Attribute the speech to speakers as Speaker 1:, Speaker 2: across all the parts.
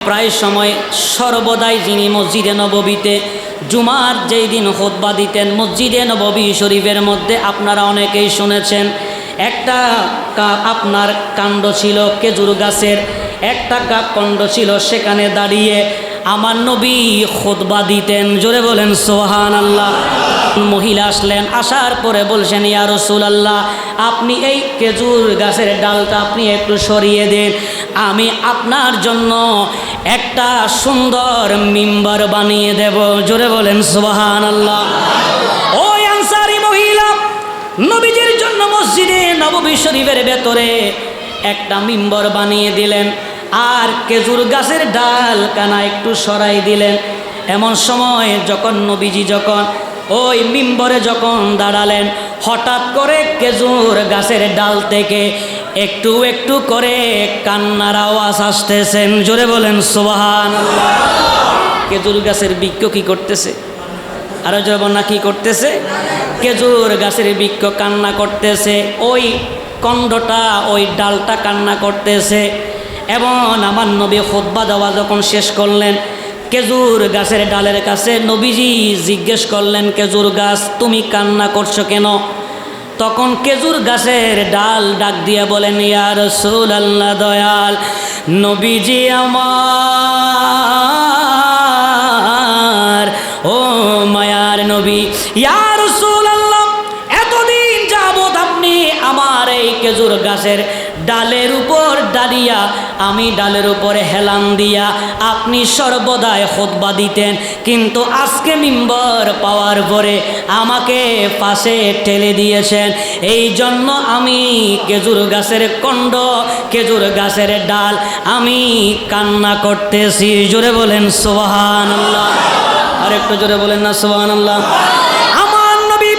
Speaker 1: প্রায় সময় সর্বদাই যিনি মসজিদে নববীতে জুমার যেই দিন খুতবা দিতেন মসজিদে নববী শরীফের মধ্যে আপনারা অনেকেই শুনেছেন একটা আপনার কাণ্ড ছিল খেজুর গাছের, একটা কাণ্ড ছিল, সেখানে দাঁড়িয়ে আমার নবী খুতবা দিতেন। জোরে বলেন সুবহানাল্লাহ। মহিলা আসলেন, আসার পরে বলছেন, ইয়া রাসূলুল্লাহ, আপনি এই খেজুর গাছের ডালটা আপনি একটু সরিয়ে দেন, আমি আপনার জন্য একটা সুন্দর মিম্বার বানিয়ে দেব। জোরে বলেন সুবহানাল্লাহ। ওই আনসারী মহিলা নবীজির জন্য মসজিদে নববী শরীফের ভেতরে একটা মিম্বার বানিয়ে দিলেন, আর খেজুর গাছের ডাল কানা একটু সরাই দিলেন। এমন সময় যখন নবীজি যখন ওই মিম্বরে যখন দাঁড়ালেন, হঠাৎ করে খেজুর গাছের ডাল থেকে একটু একটু করে কান্নার আওয়াজ আসতেছেন। জোরে বলেন সুবহানাল্লাহ। খেজুর গাছের বৃক্ষ কি করতেছে? আরো জোরে না, কি করতেছে? খেজুর গাছের বৃক্ষ কান্না করতেছে, ওই কণ্ডটা ওই ডালটা কান্না করতেছে। এবং আমার নবী খুতবা দেওয়া যখন শেষ করলেন, খেজুর গাছের ডালের কাছে নবীজি জিজ্ঞেস করলেন, খেজুর গাছ তুমি কান্না করছো কেন? তখন খেজুর গাছের ডাল ডাক দিয়ে বলেন, ইয়া রাসূলুল্লাহ, দয়াল নবীজি আমার, ও মায়ার নবী, ইয়া রাসূলুল্লাহ, এতদিন যাবত আপনি আমার এই খেজুর গাছের ডালের উপর দাঁড়িয়া, আমি ডালের উপরে হেলান দিয়া আপনি সর্বদাই খুতবা দিতেন, কিন্তু আজকে মিম্বর পাওয়ার পরে আমাকে পাশে ঠেলে দিয়েছেন। এই জন্য আমি খেজুর গাছের কণ্ড, খেজুর গাছের ডাল আমি কান্না করতেছি। জোরে বলেন সুবহানাল্লাহ। আর একটু জোরে বলেন না সুবহানাল্লাহ। আমার নবী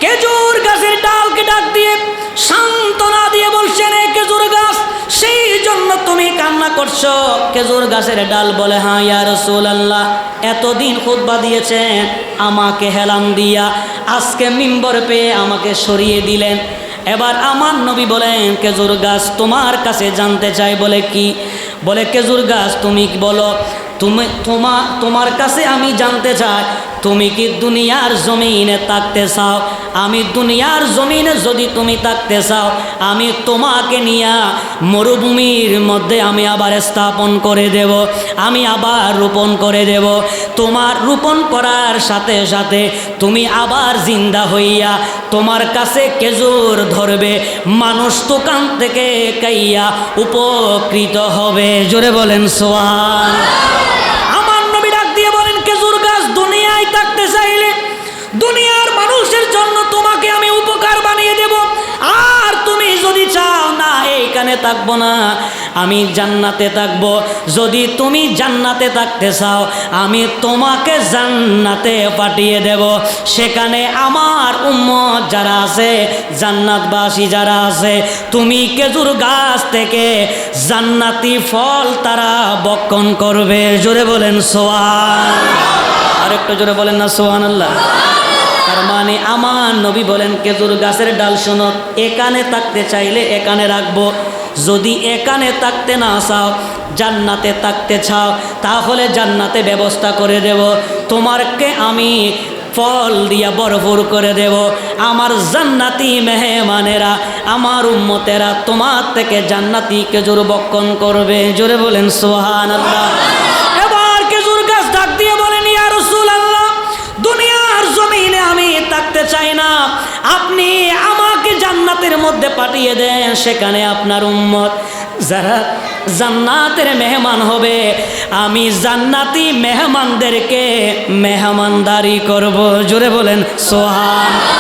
Speaker 1: খেজুর গাছের ডালকে ডাক দিয়ে সান্ত্বনা দিয়ে বলছেন, এই খেজুর গাছ, সেই জন্য তুমি কান্না করছো? খেজুর গাছের ডাল বলে, হ্যাঁ ইয়া রাসূলুল্লাহ, এতদিন খুতবা দিয়েছেন আমাকে হেলান দিয়া, আজকে মিম্বর পেয়ে আমাকে সরিয়ে দিলেন। এবার আমার নবী বলেন, খেজুর গাছ তোমার কাছে জানতে চাই। বলে কি? বলে খেজুর গাছ তুমি বলো, তোমার কাছে আমি জানতে চাই, তুমি কি দুনিয়ার জমিনে থাকতে চাও? আমি দুনিয়ার জমিনে যদি তুমি থাকতে চাও, আমি তোমাকে নিয়ে মরুভূমির মধ্যে আমি আবার স্থাপন করে দেব, আমি আবার রোপণ করে দেব। তোমার রোপণ করার সাথে সাথে তুমি আবার জিন্দা হইয়া তোমার কাছে খেজুর ধরবে, মানুষ দোকান থেকে খাইয়া উপকৃত হবে। জোরে বলেন সুবহানাল্লাহ। আমার নবী ডাক দিয়ে বলেন, খেজুর গাছ দুনিয়ায় থাকতে চাইলে দুনিয়ার মানুষের জন্য তোমাকে আমি উপকার বানিয়ে দেব, আর তুমি যদি চাও না এইখানে থাকবো না, আমি জান্নাতে থাকবো, যদি তুমি জান্নাতে থাকতে চাও আমি তোমাকে জান্নাতে পাঠিয়ে দেব। সেখানে আমার উম্মত যারা আছে, জান্নাতবাসী যারা আছে, তুমি খেজুর গাছ থেকে জান্নাতি ফল তারা ভক্ষণ করবে। জোরে বলেন সুবহানাল্লাহ। আর একটু জোরে বলেন না সুবহানাল্লাহ। তার মানে আমার নবী বলেন, খেজুর গাছের ডাল শোনো, এখানে থাকতে চাইলে এখানে রাখবো, যদি এখানে থাকতে না চাও, জান্নাতে থাকতে চাও, তাহলে জান্নাতে ব্যবস্থা করে দেব, তোমারকে আমি ফল দিয়া ভরপুর করে দেব। আমার জান্নাতি মেহমানেরা, আমার উম্মতেরা তোমার থেকে জান্নাতি খেজুর ভক্ষণ করবে। জোরে বলেন সুবহানাল্লাহ। এবার খেজুর গাছ ডাক দিয়ে বলেন, ইয়া রাসূলুল্লাহ, দুনিয়ার জমিনে আমি থাকতে চাই না, আপনি আমাকে জান্নাতের মধ্যে পাঠিয়ে দেন, সেখানে আপনার উম্মত যারা জান্নাতের মেহমান হবে, আমি জান্নাতি মেহমানদেরকে মেহমানদারি করব। জোরে বলেন সুবহানাল্লাহ।